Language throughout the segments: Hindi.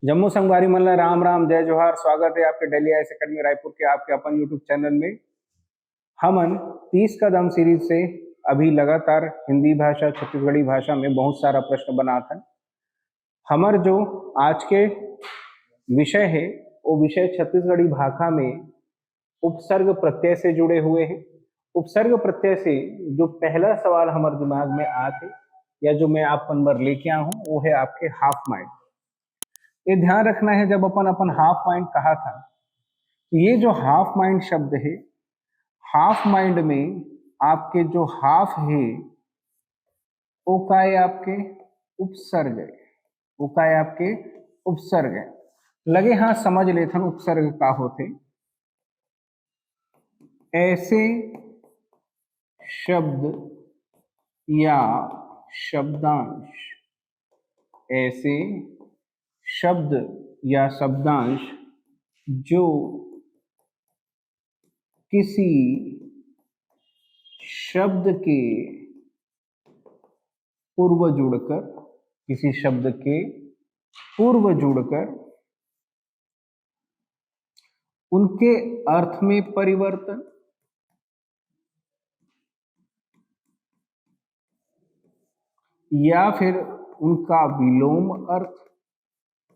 जम्मू संगवारी मल्ला राम राम जय जोहार। स्वागत है आपके डेली आईएएस एकेडमी रायपुर के आपके अपन यूट्यूब चैनल में। हमन 30 कदम सीरीज से अभी लगातार हिंदी भाषा छत्तीसगढ़ी भाषा में बहुत सारा प्रश्न बना था। हमार जो आज के विषय है वो विषय छत्तीसगढ़ी भाषा में उपसर्ग प्रत्यय से जुड़े हुए हैं। उपसर्ग प्रत्यय से जो पहला सवाल हमारे दिमाग में आते या जो मैं आप पर लेके आया हूँ वो है आपके हाफ माइंड। ये ध्यान रखना है, जब अपन हाफ माइंड कहा था तो ये जो हाफ माइंड शब्द है, हाफ माइंड में आपके जो हाफ है वो का है आपके उपसर्ग है, वो का है आपके उपसर्ग है। लगे हाँ समझ लेथन उपसर्ग का होते। ऐसे शब्द या शब्दांश, ऐसे शब्द या शब्दांश जो किसी शब्द के पूर्व जुड़कर, किसी शब्द के पूर्व जुड़कर उनके अर्थ में परिवर्तन या फिर उनका विलोम अर्थ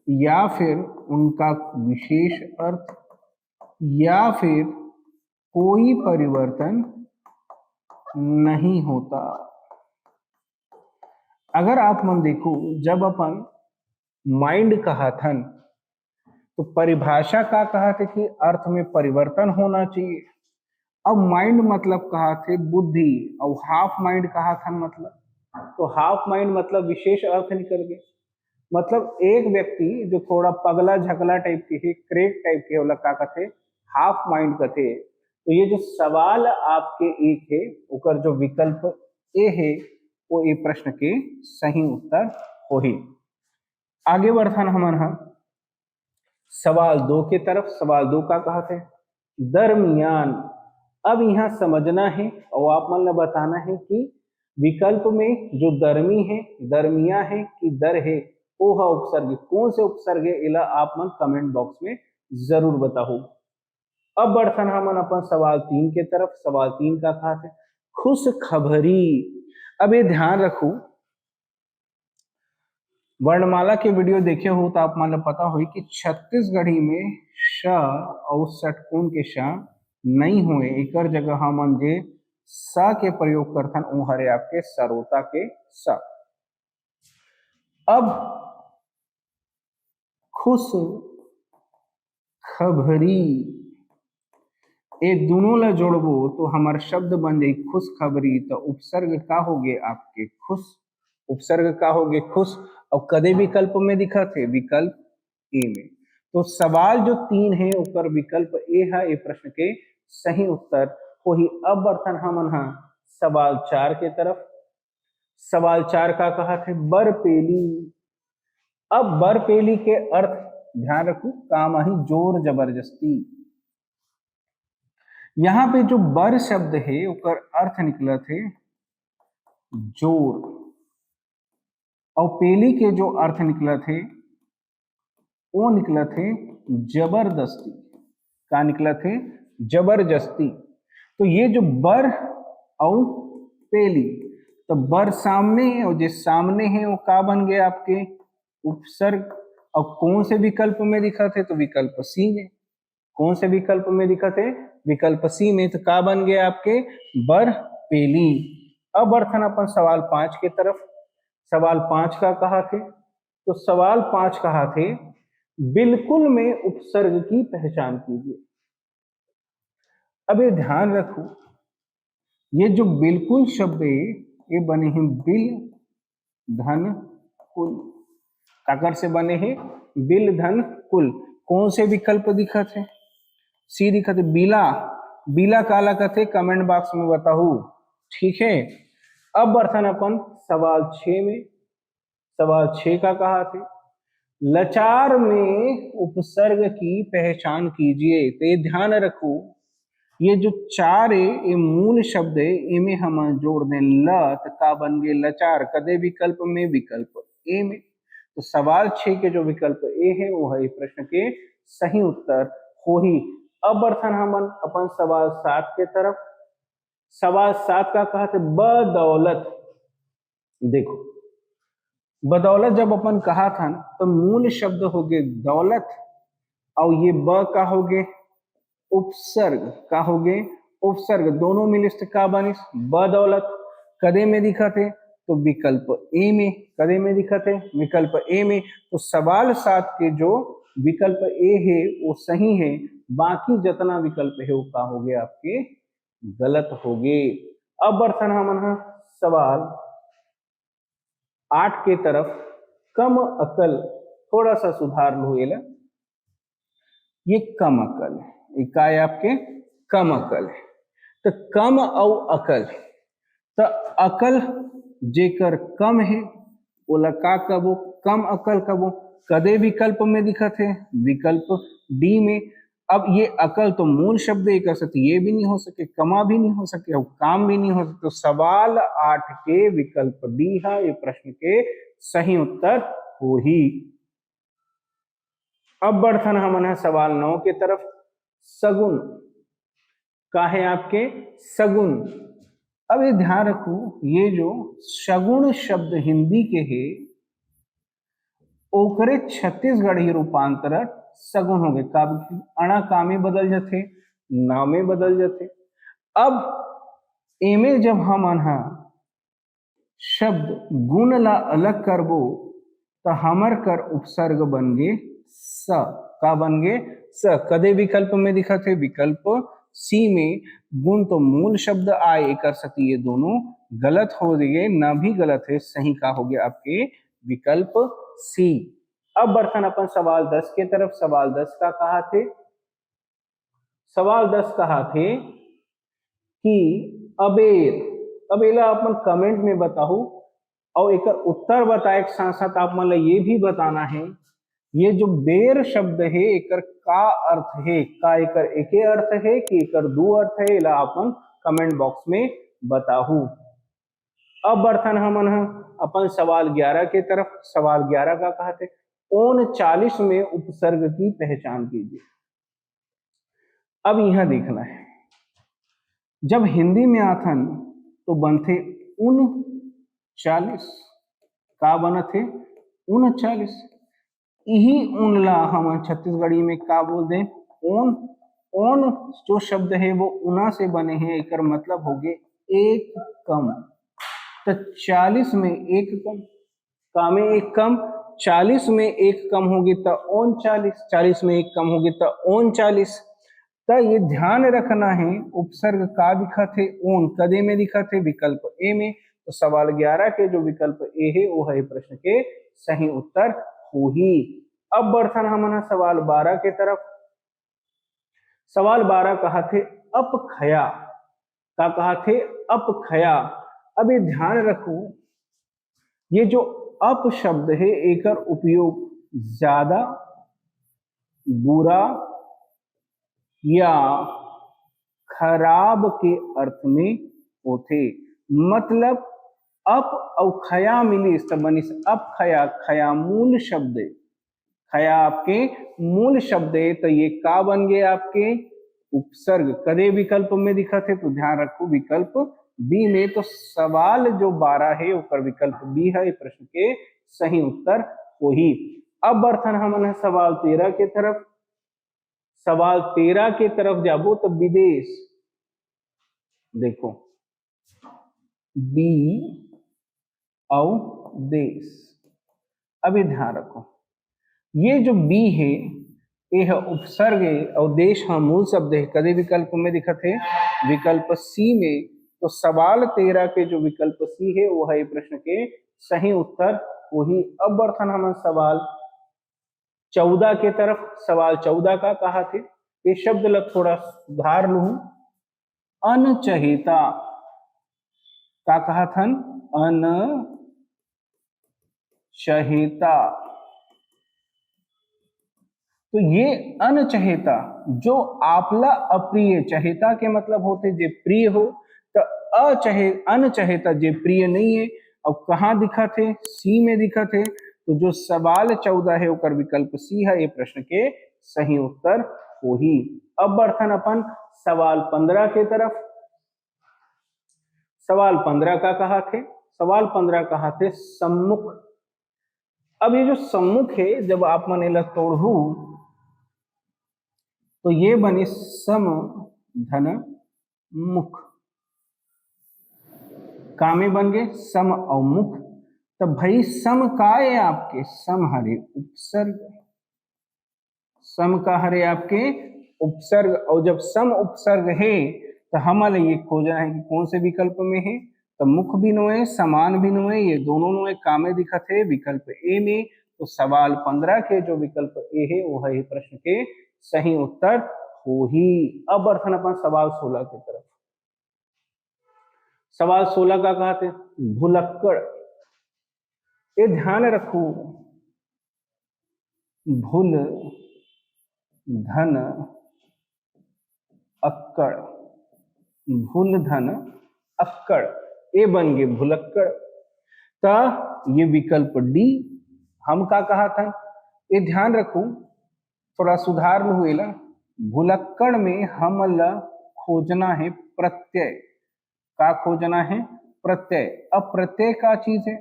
या फिर उनका विशेष अर्थ या फिर कोई परिवर्तन नहीं होता। अगर आप मन देखो, जब अपन माइंड कहा था तो परिभाषा का कहा थे कि अर्थ में परिवर्तन होना चाहिए। अब माइंड मतलब कहा थे बुद्धि, और हाफ माइंड कहा था मतलब, तो हाफ माइंड मतलब विशेष अर्थ निकल गए। मतलब एक व्यक्ति जो थोड़ा पगला झगला टाइप के है, क्रेक टाइप के होला, का कहते हाफ माइंड कहते। तो ये जो सवाल आपके एक है उकर जो विकल्प ए है वो ये प्रश्न के सही उत्तर हो ही। आगे बढ़थन हमन हा सवाल 2 के तरफ। सवाल 2 का कहते दरमियान। अब यहाँ समझना है और आप मन ने बताना है कि विकल्प में जो दरमी है, दरमिया है कि दर है, वो है उपसर्ग। कौन से उपसर्ग है इला आप मन कमेंट बॉक्स में जरूर बताओ। अब बढ़थन हमन अपन सवाल 3 के तरफ। सवाल 3 का कहते खुश खबरी। अब ये ध्यान रखो, वर्णमाला के वीडियो देखे हो तो आप मन पता हो कि छत्तीसगढ़ी में श और षटकोण के श नहीं हुए, एक जगह हमन जे स के प्रयोग करथन वो हरे आपके सरोता के स। अब खुश खबरी ये दोनों ला जोड़बो तो हमार शब्द बन जाए खुश खबरी। तो उपसर्ग का हो गए आपके खुश, उपसर्ग का हो गए खुश, और कदे विकल्प में दिखा थे विकल्प ए में। तो सवाल जो 3 है ऊपर विकल्प ए है, ये प्रश्न के सही उत्तर हो ही। अब बर्तन हमन हा सवाल 4 के तरफ। सवाल 4 का कहा थे बरपेली। अब बरपेली के अर्थ ध्यान रखो, काम ही जोर जबरदस्ती। यहाँ पे जो बर शब्द है उकर अर्थ निकला थे जोर, और पेली के जो अर्थ निकला थे वो निकला थे जबरदस्ती। का निकला थे जबरदस्ती। तो ये जो बर और पेली, तो बर सामने है और जो सामने है वो का बन गए आपके उपसर्ग। और कौन से विकल्प में दिखा थे तो विकल्प सी में। कौन से विकल्प में दिखा थे विकल्प सी में, तो का बन गए आपके बर पेली। अब बढ़थन अपन सवाल 5 के तरफ। सवाल 5 का कहा थे तो सवाल 5 कहा थे बिल्कुल में उपसर्ग की पहचान कीजिए। अब ये ध्यान रखो, ये जो बिल्कुल शब्द है ये बने हैं बिल धन कुल। काकर से बने हैं बिल धन कुल। कौन से विकल्प दिखा थे सी दिखा थे बिला। बिला काला कहते कमेंट बॉक्स में बताओ, ठीक है। अब बर्तन अपन सवाल 6 में। सवाल 6 का कहा थे लचार में उपसर्ग की पहचान कीजिए। तो ये ध्यान रखो, ये जो चार है ये मूल शब्द है, इमें हम जोड़ दें ल, तो का बन गए लचार। कदे विकल्प में विकल्प ए में। तो सवाल 6 के जो विकल्प ए है वो है प्रश्न के सही उत्तर होही। अब बढ़थन हमन अपन सवाल 7 के तरफ। सवाल 7 का कहा थे बदौलत। देखो बदौलत जब अपन कहा था तो मूल शब्द हो गए दौलत और ये ब का हो गए उपसर्ग का हो गए उपसर्ग, दोनों मिलिस्ट का बनिस बदौलत। कदे में दिखा थे तो विकल्प ए में, कदे में दिखा थे विकल्प ए में। तो सवाल 7 के जो विकल्प ए है वो सही है, बाकी जितना विकल्प है वो का हो गए आपके गलत हो गए। अब बर्तन हम सवाल 8 के तरफ। कम अकल, थोड़ा सा सुधार लो ये कम अकल है, क्या है आपके कम अकल है। तो कम और अकल, तो अकल जेकर कम है ओला का कबो कम अकल कबो, कदे विकल्प में दिखत है विकल्प डी में। अब ये अकल तो मूल शब्द एक कर सकते, ये भी नहीं हो सके, कमा भी नहीं हो सके और काम भी नहीं हो सके। तो सवाल 8 के विकल्प डी है ये प्रश्न के सही उत्तर हो ही। अब बढ़थन हमन है सवाल 9 के तरफ। सगुन का है आपके सगुन। अब ये ध्यान रखो ये जो सगुण शब्द हिंदी के है ओकरे छत्तीसगढ़ी रूपांतर सगुन हो गए। का अणा का में बदल जाते, ना में बदल जाते। अब एमे जब हम अनहा शब्द गुण ला अलग करबो तो हमर कर उपसर्ग बन गे स। का बन गे स। कदे विकल्प में दिखा थे विकल्प सी में। गुण तो मूल शब्द आए कर सकती, ये दोनों गलत हो गए, ना भी गलत है, सही का हो गया आपके विकल्प सी। अब बर्तन अपन सवाल 10 के तरफ। सवाल 10 का कहा थे, सवाल 10 कहा थे कि अबेर, अबेला अपन कमेंट में बताओ और एक उत्तर बताए के साथ साथ आप मतलब ये भी बताना है ये जो बेर शब्द है एकर का अर्थ है, का एकर एके अर्थ है कि एकर दो अर्थ है, इला अपन कमेंट बॉक्स में बताओ। अब बर्तन हमन अपन सवाल 11 के तरफ। सवाल 11 का कहा थे 39 में उपसर्ग की पहचान कीजिए। अब यहां देखना है जब हिंदी में आथन तो बनते 39, का बना थे 39। यही उनला हम छत्तीसगढ़ी में का बोल दें ओन। ओन जो शब्द है वो उना से बने हैं, एक मतलब हो गए एक कम। तो 40 में एक कम, का में एक कम, 40 में एक कम होगी तो 39, 40 में एक कम होगी तो 39। तो ये ध्यान रखना है उपसर्ग का दिखा थे ओन, कदे में दिखा थे विकल्प ए में। तो सवाल 11 के जो विकल्प ए है वो है प्रश्न के सही उत्तर हो ही। अब बढ़थन हमन सवाल 12 के तरफ। सवाल 12 कहा थे अपखया। का कहा थे अपखया। अब ये ध्यान रखो ये जो अप शब्द है एकर उपयोग ज्यादा, बुरा या खराब के अर्थ में होते। मतलब अप और खया मिलिस तब बनिस अप खया। खया मूल शब्द है, खया आपके मूल शब्द है, तो ये का बन गए आपके उपसर्ग। कदे विकल्प में दिखा थे तो ध्यान रखो विकल्प बी में। तो सवाल जो 12 है ऊपर विकल्प बी है प्रश्न के सही उत्तर वही। अब बर्तन हमन सवाल 13 के तरफ। सवाल 13 के तरफ जाबो तो विदेश। देखो बी और देश। अभी ध्यान रखो ये जो बी है ये है उपसर्ग है और देश है मूल शब्द है। कदे विकल्प में दिखा थे विकल्प सी में। तो सवाल 13 के जो विकल्प सी है वो है प्रश्न के सही उत्तर वही। अब बढ़थन हम सवाल 14 के तरफ। सवाल 14 का कहा थे ये शब्द लग थोड़ा सुधार लू। अनचहेता का कहा था अनचहेता। तो ये अनचहेता जो आपला अप्रिय, चहेता के मतलब होते जे प्रिय हो, तो अनचहेता जे प्रिय नहीं है। अब कहाँ दिखा थे सी में दिखा थे। तो जो सवाल 14 है ओकर विकल्प सी है ये प्रश्न के सही उत्तर होही। अब बढ़थन अपन सवाल 15 के तरफ। सवाल 15 का कहा थे, सवाल 15 कहा थे सम्मुख। अब ये जो सम्मुख है जब आप मन एला तोड़ू तो ये बने सम धन मुख, कामे बन गए सम और मुख। तब भाई सम का है आपके, सम हरे उपसर्ग, सम का हरे आपके उपसर्ग। और जब सम उपसर्ग है तो हमारे ये खोजना है कि कौन से विकल्प में है। तो मुख भी नो है, समान भी नो है, ये दोनों नो है, कामे दिखत है विकल्प ए में। तो सवाल 15 के जो विकल्प ए है वो है प्रश्न के सही उत्तर हो ही। अब बढ़थन अपन सवाल 16 की तरफ। सवाल 16 का कहते भुलक्कड़। ये ध्यान रखो, भूल धन अक्कड़, भूल धन अक्कड़, ये बन गए भुलक्कड़। ता ये विकल्प डी हम का कहा था, ये ध्यान रखो, थोड़ा सुधार में हुएला। भुलक्कड़ में हम ला खोजना है प्रत्यय, का खोजना है प्रत्यय। अब प्रत्यय का चीज है,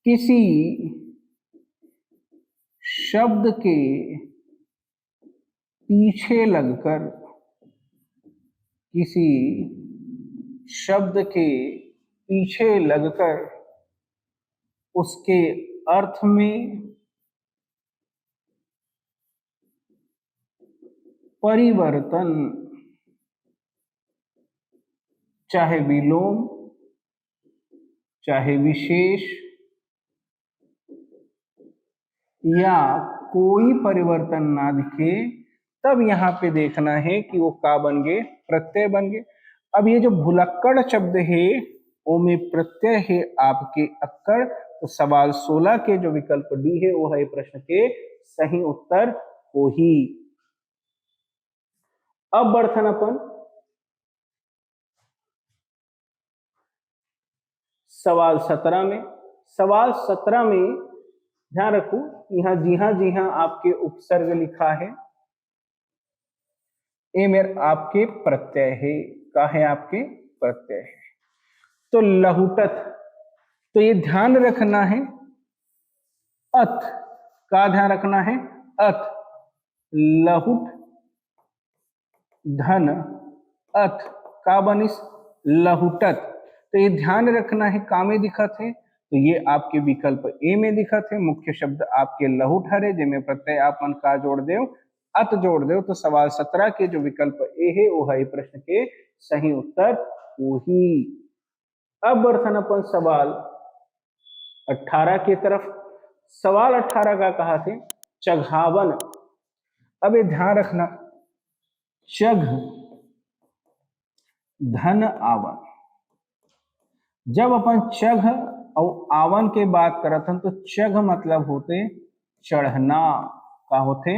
किसी शब्द के पीछे लगकर, किसी शब्द के पीछे लगकर उसके अर्थ में परिवर्तन, चाहे विलोम चाहे विशेष या कोई परिवर्तन ना दिखे, तब यहाँ पे देखना है कि वो का बन गए, प्रत्यय बन गए। अब ये जो भुलक्कड़ शब्द है वो में प्रत्यय है आपके अक्कड़। तो सवाल 16 के जो विकल्प डी है वो है प्रश्न के सही उत्तर हो ही। अब बढ़थन अपन सवाल 17 में। सवाल 17 में ध्यान रखो, यहाँ जी हाँ आपके उपसर्ग लिखा है, ये मेरे आपके प्रत्यय है, का है आपके प्रत्यय है। तो लहुटत, तो ये ध्यान रखना है अथ, का ध्यान रखना है अथ, लहुट धन अथ, का बनिस लहुटत। तो ये ध्यान रखना है का में दिखत है, तो ये आपके विकल्प ए में दिखत है। मुख्य शब्द आपके लहुट हरे, जिसमें प्रत्यय आप मन का जोड़ दे, अत जोड़ दे। तो सवाल 17 के जो विकल्प ए है वो है प्रश्न के सही उत्तर वही। अब बढ़थन अपन सवाल 18 की तरफ। सवाल 18 का कहा थे चघावन। अब ये ध्यान रखना, चघ धन आवन, जब अपन चघ और आवन के बात करत हन तो चघ मतलब होते चढ़ना, का होते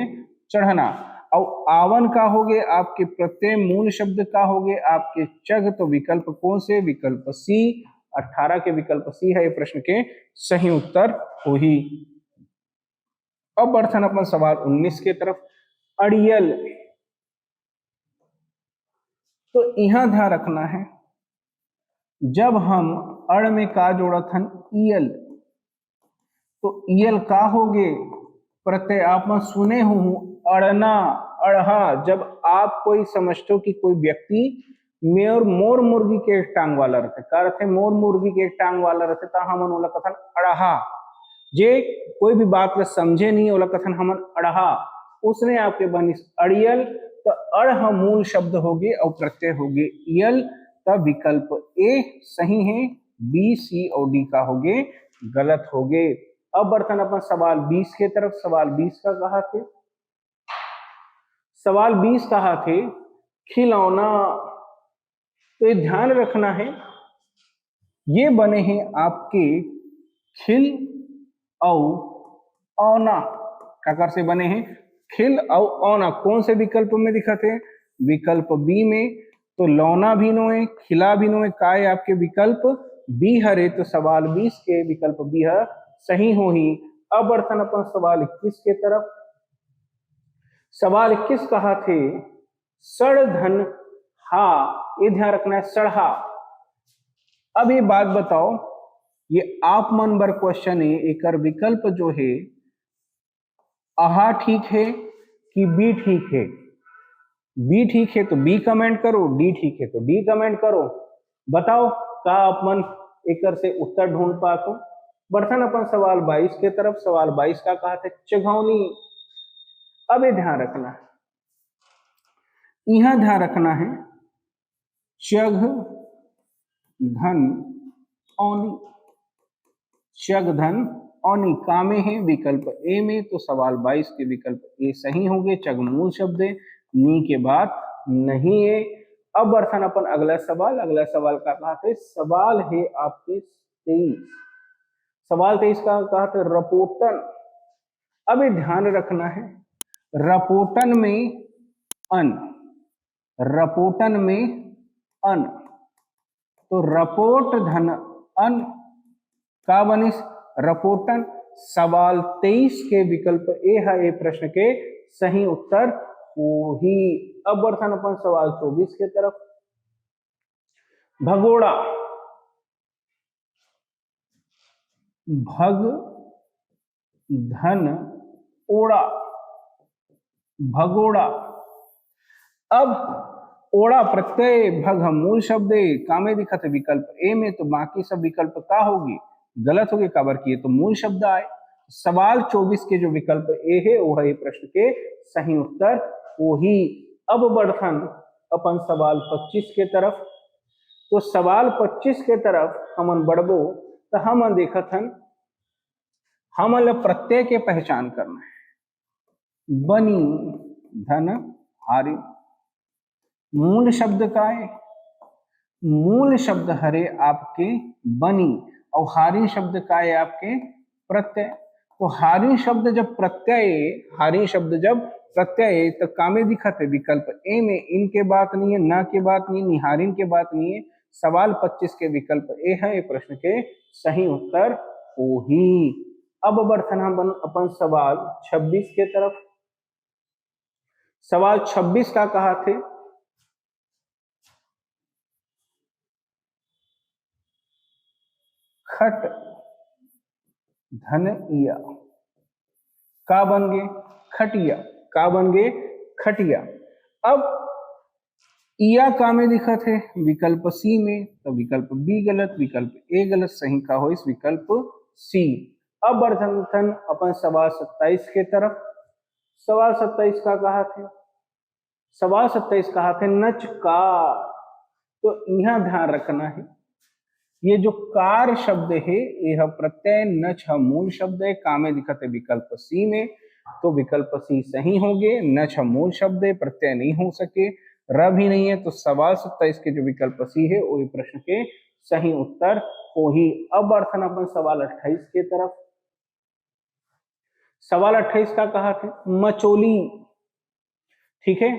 चढ़ना, और आवन का हो गए आपके प्रत्यय मूल शब्द का हो गए आपके चघ। तो विकल्प कौन से, विकल्प सी, 18 के विकल्प सी है ये प्रश्न के सही उत्तर हो ही। अब बढ़थन अपन सवाल 19 के तरफ। अड़ियल, तो यहाँ ध्यान रखना है, जब हम अड़ में का जोड़त हन ईयल, तो ईयल का हो गए प्रत्यय। आप मैं सुने हूं अड़ना, अड़हा, जब आप कोई समझते हो कि कोई व्यक्ति मोर मुर्गी के एक टांग वाला रहते, का रहते मोर मुर्गी के एक टांग वाला रहते, ता हमन ओला कथन अड़हा। जे कोई भी बात ला समझे नहीं ओला कथन हमन अड़हा, उसने आपके बनिस अड़ियल। तो अड़ मूल शब्द हो गए और प्रत्यय हो गए ईयल। तब विकल्प ए सही है, बी सी और डी का हो गए गलत हो गए। अब बढ़थन अपन सवाल 20 के तरफ। सवाल 20 का कहा थे, सवाल 20 कहा थे खिलौना। तो ये ध्यान रखना है, ये बने हैं आपके खिल और औना, काकर से बने हैं खिल और औना। कौन से विकल्प में दिखते हैं, विकल्प बी में। तो लौना भी नो है, खिला भी नो है, का है आपके विकल्प बी हरे तो सवाल 20 के विकल्प बी सही हो ही। अब बढ़तन अपन सवाल 21 के तरफ। सवाल 21 कहा थे सड़ धन हा, ये ध्यान रखना है सड़हा। अब ये बात बताओ, ये आप मन बर क्वेश्चन है, एक विकल्प जो है आहा ठीक है कि बी ठीक है। बी ठीक है तो बी कमेंट करो, डी ठीक है तो डी कमेंट करो। बताओ का अपन एक से उत्तर ढूंढ पातो। बढ़तन अपन सवाल 22 के तरफ। सवाल 22 का कहा था चघौनी। अब ये ध्यान रखना है, यहां ध्यान रखना है चघ धन औनी। चघ धन औनी का में है विकल्प ए में, तो सवाल 22 के विकल्प ए सही होंगे। चघ मूल शब्द है, नी के बाद नहीं है। अब बर्थन अपन अगला सवाल। अगला सवाल का कहा थे सवाल है आपके 23। सवाल 23 का कहा था रपोटन। अब ये ध्यान रखना है रपोटन में अन, रपोटन में अन, तो रपोट धन अन का बनिस रपोटन। सवाल 23 के विकल्प ए है ए प्रश्न के सही उत्तर हो ही। अब बढ़थन अपन सवाल 24 के तरफ। भगोड़ा, भग धन ओड़ा, भगोड़ा। अब ओड़ा प्रत्यय, भग हम मूल शब्द का में दिखत है विकल्प ए में, तो बाकी सब विकल्प का होगी गलत होगी। काबर किए तो मूल शब्द आए। सवाल 24 के जो विकल्प ए है वो है प्रश्न के सही उत्तर वो ही। अब बढ़थन अपन सवाल 25 के तरफ। तो सवाल 25 के तरफ हमन बढ़बो तो हमन देखत हन हमन प्रत्यय के पहचान करना है। बनी धन हारी, मूल शब्द का है, मूल शब्द हरे आपके बनी और हारी शब्द का है आपके प्रत्यय। तो हारी शब्द जब प्रत्यय, हारी शब्द जब प्रत्यय तो कामे दिखत है विकल्प ए में। इनके बात नहीं है, ना के बात नहीं है, निहारिन के बात नहीं है। सवाल 25 के विकल्प ए है ये प्रश्न के सही उत्तर हो ही। अब बढ़थन हम अपन सवाल 26 के तरफ। सवाल 26 का कहा थे खट धन इया का बन गए खटिया, का बन गए खटिया। अब इया का में दिखत है विकल्प सी में, तो विकल्प बी गलत, विकल्प ए गलत, सही का हो इस विकल्प सी। अब बढ़थन अपन सवाल 27 के तरफ। सवाल 27 का कहा थे सवाल 27 कहा थे नचकार। तो यहाँ ध्यान रखना है ये जो कार शब्द है यह प्रत्यय, नच मूल शब्द है, का में दिखत है विकल्प सी में, तो विकल्प सी सही होंगे। नच मूल शब्द है, प्रत्यय नहीं हो सके, र भी नहीं है, तो सवाल 27 के जो विकल्प सी है वो प्रश्न के सही उत्तर हो ही। अब बढ़थन अपन सवाल 28 के तरफ। सवाल 28 का कहा थे मचोली। ठीक है,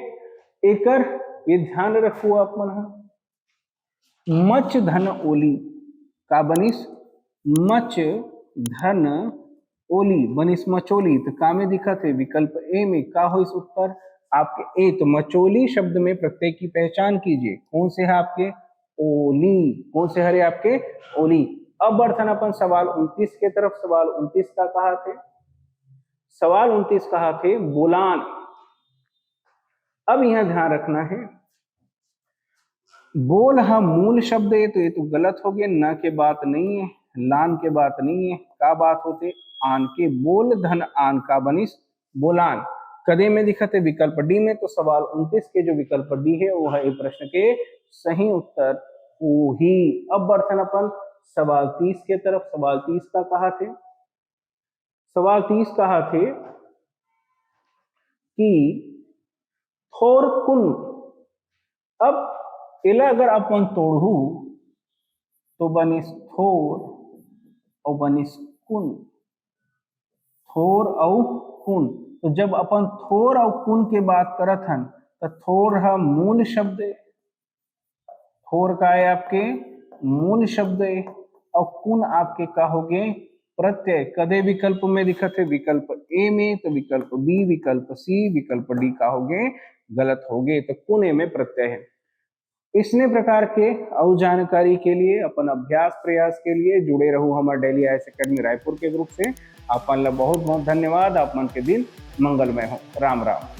एकर ये ध्यान रखो अपन मच धन ओली का बनिस मच धन ओली बनिस मचोली, तो का में दिखत है विकल्प ए में, का हो इस उत्तर आपके ए। तो मचोली शब्द में प्रत्यय की पहचान कीजिए, कौन से है आपके ओली, कौन से हरे आपके ओली। अब बढ़थन अपन सवाल 29 के तरफ। सवाल 29 का कहा थे सवाल 29 कहा थे बोलान। अब यहां ध्यान रखना है बोल हा मूल शब्द है, तो ये तो गलत हो गया, न के बात नहीं है, लान के बात नहीं है, का बात होते आन के। बोल धन आन का बनिस बोलान। कदे में दिखत है विकल्प डी में, तो सवाल 29 के जो विकल्प डी है वो है प्रश्न के सही उत्तर वो ही। अब बढ़थन अपन सवाल 30 के तरफ। सवाल 30 का कहा थे सवाल 30 कहा थे कि थोर कुन। अब इला अगर अपन तोड़ू तो बनिस थोर और बनिस कुन, थोर और कुन। तो जब अपन थोर और कुन के बात करत हन तो थोर है मूल शब्द, थोर का है आपके मूल शब्द है, और कुन आपके का हो गए प्रत्यय। कदे विकल्प में दिखत है, विकल्प ए में, तो विकल्प बी, विकल्प सी, विकल्प डी का हो गए गलत हो गए, तो कुन ए में प्रत्यय है। इसने प्रकार के और जानकारी के लिए, अपन अभ्यास प्रयास के लिए जुड़े रहो हमारे डेली आईएएस एकेडमी रायपुर के ग्रुप से। आपन ला बहुत बहुत धन्यवाद। आप मन के दिन मंगलमय हो। राम राम।